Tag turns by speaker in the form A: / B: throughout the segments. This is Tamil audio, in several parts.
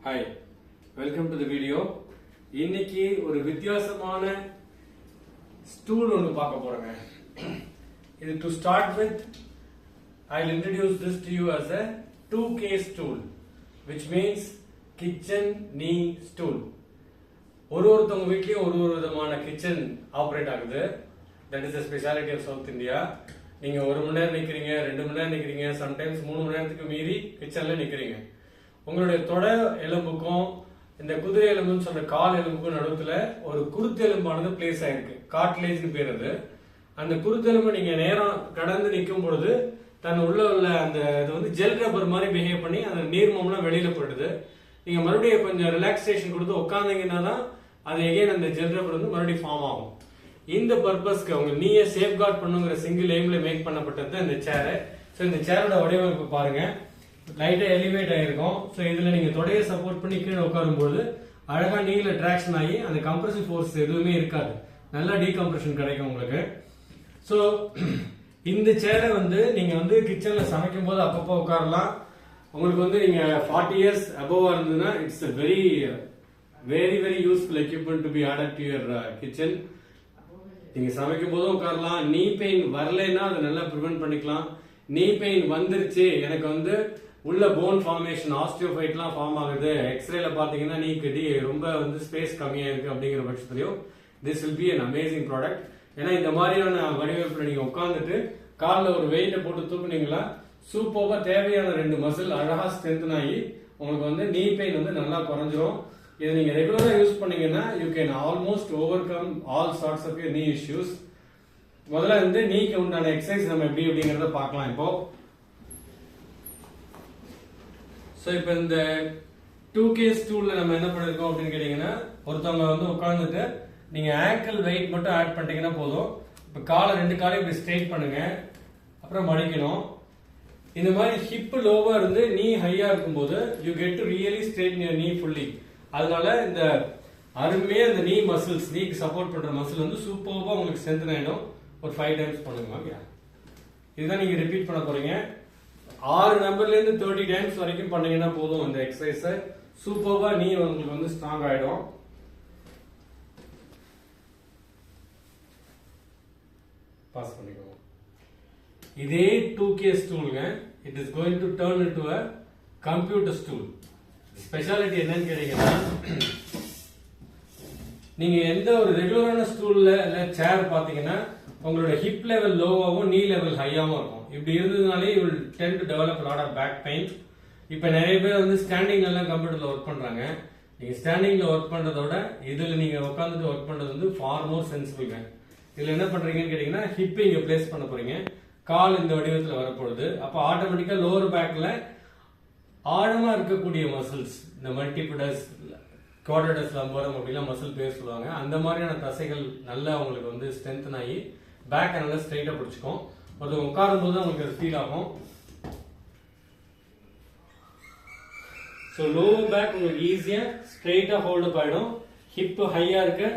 A: Hi, welcome to the video. இன்னைக்கு ஒரு வித்தியாசமான ஸ்டூல் ஒன்று பார்க்க போறேங்க. இது to start with, I'll introduce this to you as a 2K stool, which means kitchen knee stool. ஒருத்தவங்க வீட்லயும் ஒரு விதமான கிச்சன் ஆப்ரேட் ஆகுது. That is the speciality of South India. நீங்க 1 மணி நேரம் நிக்கிறீங்க, 2 மணி நேரம் நிக்கிறீங்க, சம்டைம்ஸ் 3 மணி நேரத்துக்கு மீறி கிச்சன்ல நிக்கிறீங்க. உங்களுடைய தொடை எலும்புக்கும் இந்த குதிரை எலும்புன்னு சொல்ற கால் எலும்புக்கும் நடுவுல ஒரு குருத்தெலும்பானது பிளேஸ் ஆயிருக்கு. கார்ட்லேஜ்னு பேர் அது. அந்த குருத்தெலும்பு நீங்க நேரம் கடந்து நிற்கும் பொழுது தன் உள்ள அந்த இது வந்து ஜெல் ரப்பர் மாதிரி பிஹேவ் பண்ணி அந்த நீர்மம்லாம் வெளியில போயிடுது. நீங்க மறுபடியும் கொஞ்சம் ரிலாக்ஸேஷன் கொடுத்து உட்காந்தீங்கன்னா தான் அது எகைன் அந்த ஜெல் ரப்பர் வந்து மறுபடியும் ஃபார்ம் ஆகும். இந்த பர்பஸ்க்கு உங்க நீயே சேஃப்கார்ட் பண்ணுங்கிற சிங்கிள் எய்ம்ல மேக் பண்ணப்பட்டது இந்த சேர். ஸோ இந்த சேரோட வடிவமைப்பு பாருங்க, லைட்டா எலிவேட் ஆயிருக்கும். ஸோ இதுல நீங்க தொடையை சப்போர்ட் பண்ணி கீழே உட்காரும்போது அழகா நீல ட்ராக்ஷன் ஆகி அந்த கம்ப்ரசிவ் ஃபோர்ஸ் எதுவுமே இருக்காது, நல்லா டீகம்ப்ரெஷன் கிடைக்கும் உங்களுக்கு. ஸோ இந்த சேரை வந்து நீங்க வந்து கிச்சன்ல சமைக்கும் போது அப்பப்போ உட்காரலாம். உங்களுக்கு வந்து நீங்க 40 years above இருந்ததுன்னா it's very very very useful equipment to be added to your kitchen. நீங்க சமைக்கும் போதும் உட்காரலாம். நீ பெயின் வரலைன்னா அதை நல்லா ப்ரிவென்ட் பண்ணிக்கலாம். நீ பெயின் வந்துருச்சு, எனக்கு வந்து உள்ள போன் ஃபார்மேஷன் ஆஸ்டியோஃபைட்லாம் ஃபார்ம் ஆகுது, எக்ஸ்ரேல பாத்தீங்கன்னா நீ ரொம்ப வந்து ஸ்பேஸ் கம்மியா இருக்கு அப்படிங்கிற பட்சத்துலயும் this will be an amazing product. ஏன்னா இந்த மாதிரியான வடிவமைப்புல நீங்க உட்காந்துட்டு காலில் ஒரு வெயிட்டை போட்டு தூக்குனீங்களா சூப்பர்வா தேவையான 2 மசில் அழகா ஸ்ட்ரென்தன் ஆகி உங்களுக்கு வந்து நீ பெயின் வந்து நல்லா குறைஞ்சிரும். இதை நீங்க ரெகுலரா யூஸ் பண்ணீங்கன்னா you can almost overcome all sorts of your knee issues. முதல்ல வந்து நீக்கு உண்டான எக்ஸசைஸ் நம்ம எப்படி அப்படிங்கறத பார்க்கலாம் இப்போ. ஸோ இப்போ இந்த 2K ஸ்டூல்ல நம்ம என்ன பண்ணிருக்கோம் அப்படின்னு கேட்டீங்கன்னா, ஒருத்தவங்க வந்து உட்கார்ந்துட்டு நீங்க ஆங்கிள் வெயிட் மட்டும் ஆட் பண்ணிட்டீங்கன்னா போதும். இப்போ காலை 2 காலையும் இப்படி ஸ்ட்ரெயிட் பண்ணுங்க, அப்புறம் மடிக்கணும். இந்த மாதிரி ஹிப் லோவா இருந்து நீ ஹையா இருக்கும்போது you get to really straight your நீ ஃபுல்லி. அதனால இந்த அருமையா இந்த நீ மசில்ஸ், நீக்கு சப்போர்ட் பண்ற மசில் வந்து சூப்பர்வா உங்களுக்கு ஸ்ட்ரென்தன் ஆயிடும். ஒரு 5 டைம்ஸ் பண்ணுங்க. இதுதான் நீங்க ரிப்பீட் பண்ண போறீங்க. 6 நம்பர்ல இருந்து 30 டைம்ஸ் வரைக்கும் பண்ணீங்கன்னா போதும். இந்த எக்ஸசைஸ் சூப்பர்வா நீ உங்களுக்கு வந்து ஸ்ட்ராங் ஆயிடும். பாஸ் பண்ணிக்கோங்க. இதே 2K ஸ்டூல்ங்க, it is going to turn into a computer stool. Speciality என்னன்னு கேட்டீங்கன்னா, நீங்க எந்த ஒரு ரெகுலரான ஸ்டூல்ல இல்ல சேர் பாத்தீங்கன்னா உங்களோட ஹிப் லெவல் லோவாவும் நீ லெவல் ஹையாவும் இருக்கும். இப்படி இருந்ததுனாலே you will tend to develop lot of back pain. இப்ப நிறைய பேர் வந்து ஸ்டாண்டிங்ல எல்லாம் கம்ப்யூட்டர்ல ஒர்க் பண்றாங்க. நீங்க ஸ்டாண்டிங்ல ஒர்க் பண்றதோட இதுல நீங்க உட்காந்துட்டு ஒர்க் பண்றது வந்து ஃபார் மோர் சென்சிபிள்ங்க. இதுல என்ன பண்றீங்கன்னு கேட்டீங்கன்னா, ஹிப் இங்க பிளேஸ் பண்ண போறீங்க, கால் இந்த வடிவத்துல வரப்போகுது. அப்ப ஆட்டோமேட்டிக்கா லோவர் பேக்ல ஆழமா இருக்கக்கூடிய மசில்ஸ், இந்த மல்டிபிடஸ் குவாட்ரடஸ் லம்பரம் அப்படிலாம் மசில் பேர் சொல்லுவாங்க, அந்த மாதிரியான தசைகள் நல்லா உங்களுக்கு வந்து ஸ்ட்ரென்தன் ஆகி பேக் நல்லா ஸ்ட்ரைட்டா பிடிச்சிக்கும். அது உட்காரும் போது உங்களுக்கு அது ஃபீல் ஆகும். ஸோ லோவர் பேக் உங்களுக்கு ஈஸியா ஸ்ட்ரைட்டா ஹோல்ட் அப் ஆயிடும். ஹிப் ஹையா இருக்கு,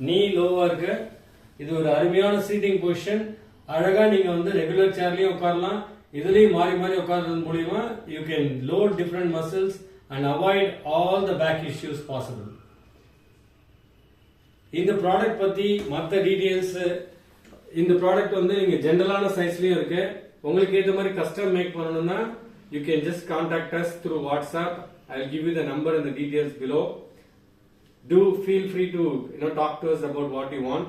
A: நீ லோவா இருக்கு. இது ஒரு அருமையான சீட்டிங் பொசிஷன். அழகா நீங்க வந்து ரெகுலர் சேர்லயும் உட்காரலாம், இதுலயும் மாறி மாறி உட்கார்றது மூலியமா you can load different muscles and avoid all the back issues possible. இந்த ப்ராடக்ட் பத்தி மற்ற டீடைல்ஸ், இந்த ப்ராடக்ட் வந்து நீங்க ஜெனரலான சைஸ்லயும் இருக்கு. உங்களுக்கு ஏத்த மாதிரி கஸ்டம் மேக் பண்ணணும்னா you can just contact us through WhatsApp. I'll give you the number and the details below. Do feel free to talk to us about what you want.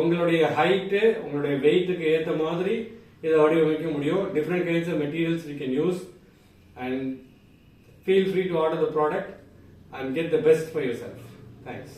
A: உங்களுடைய ஹைட் உங்களுடைய வெயிட்டுக்கு ஏத்த மாதிரி இதை வடிவமைக்க முடியும். Different kinds of materials we can use, and feel free to order the product and get the best for yourself. Thanks.